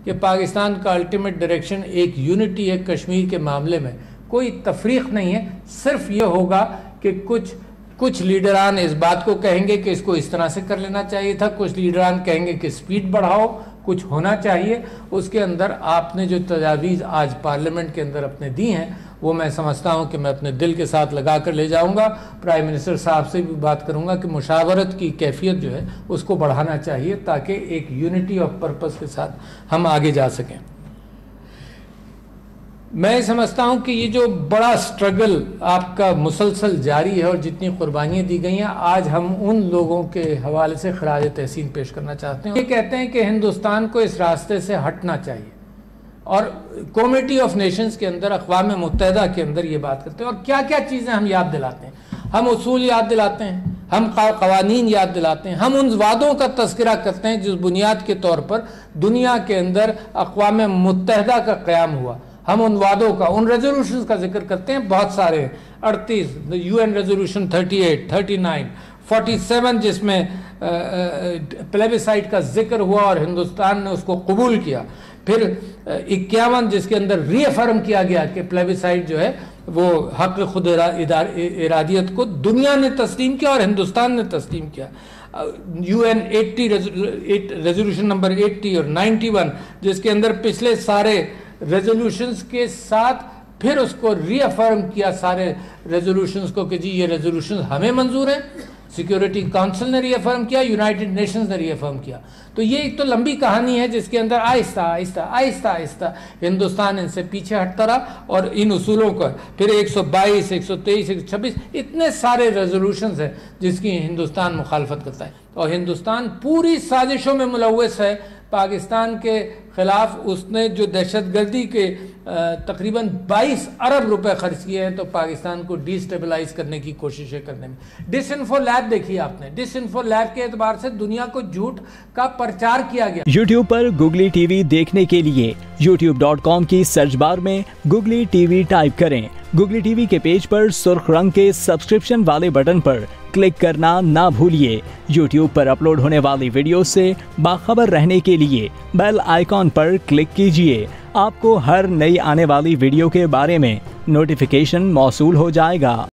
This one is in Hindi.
कि पाकिस्तान का अल्टीमेट डायरेक्शन एक यूनिटी है कश्मीर के मामले में, कोई तफरीक नहीं है। सिर्फ ये होगा कि कुछ लीडरान इस बात को कहेंगे कि इसको इस तरह से कर लेना चाहिए था, कुछ लीडरान कहेंगे कि स्पीड बढ़ाओ, कुछ होना चाहिए। उसके अंदर आपने जो तजावीज़ आज पार्लियामेंट के अंदर अपने दी हैं वो मैं समझता हूं कि मैं अपने दिल के साथ लगा कर ले जाऊंगा। प्राइम मिनिस्टर साहब से भी बात करूंगा कि मुशावरत की कैफियत जो है उसको बढ़ाना चाहिए ताकि एक यूनिटी ऑफ पर्पस के साथ हम आगे जा सकें। मैं समझता हूं कि ये जो बड़ा स्ट्रगल आपका मुसलसल जारी है और जितनी कुर्बानियां दी गई हैं, आज हम उन लोगों के हवाले से खराज तहसीन पेश करना चाहते हैं। ये कहते हैं कि हिंदुस्तान को इस रास्ते से हटना चाहिए और कमेटी ऑफ नेशंस के अंदर, अक़वाम मुत्तहिदा के अंदर ये बात करते हैं। और क्या क्या चीज़ें हम याद दिलाते हैं, हम उसूल याद दिलाते हैं, हम कवानीन याद दिलाते हैं, हम उन वादों का तस्करा करते हैं जिस बुनियाद के तौर पर दुनिया के अंदर अक़वाम मुत्तहिदा का क़याम हुआ। हम उन वादों का, उन रेजोल्यूशन का जिक्र करते हैं, बहुत सारे 38 UN रेजोल्यूशन 38, 39, 47 जिसमें प्लेबिसाइट का जिक्र हुआ और हिंदुस्तान ने उसको कबूल किया। फिर 51 जिसके अंदर रीअफर्म किया गया कि प्लेबिसाइट जो है वो हक खुद इरादियत को दुनिया ने तस्लीम किया और हिंदुस्तान ने तस्लीम किया। UN 80 रेजोल्यूशन नंबर 80 और 91 जिसके अंदर पिछले सारे रेजोल्यूशंस के साथ फिर उसको रीअफर्म किया सारे रेजोल्यूशंस को कि जी ये रेजोल्यूशंस हमें मंजूर हैं। सिक्योरिटी काउंसिल ने रीअफर्म किया, यूनाइटेड नेशंस ने रीअफर्म किया। तो ये एक तो लंबी कहानी है जिसके अंदर आहिस्ता आहिस्ता आहिस्ता आहिस्ता हिंदुस्तान इनसे पीछे हटता रहा और इन उसूलों का फिर 122, 123, 126 इतने सारे रेजोल्यूशंस हैं जिसकी हिंदुस्तान मुखालफत करता है। और हिंदुस्तान पूरी साजिशों में मुलव्वस है। पाकिस्तान के खिलाफ उसने जो दहशतगर्दी के तकरीबन 22 अरब रुपए खर्च किए हैं तो पाकिस्तान को डिस्टेबलाइज करने की कोशिशें करने में। डिसइंफो लैब देखिए आपने, डिसइंफो लैब के एतबार से दुनिया को झूठ का प्रचार किया गया। YouTube पर गुगली टीवी देखने के लिए youtube.com की सर्च बार में गुगली टीवी टाइप करें। गुगली टीवी के पेज पर सुर्ख रंग के सब्सक्रिप्शन वाले बटन पर क्लिक करना ना भूलिए। YouTube पर अपलोड होने वाली वीडियो से बाखबर रहने के लिए बेल आइकॉन पर क्लिक कीजिए। आपको हर नई आने वाली वीडियो के बारे में नोटिफिकेशन मौसूल हो जाएगा।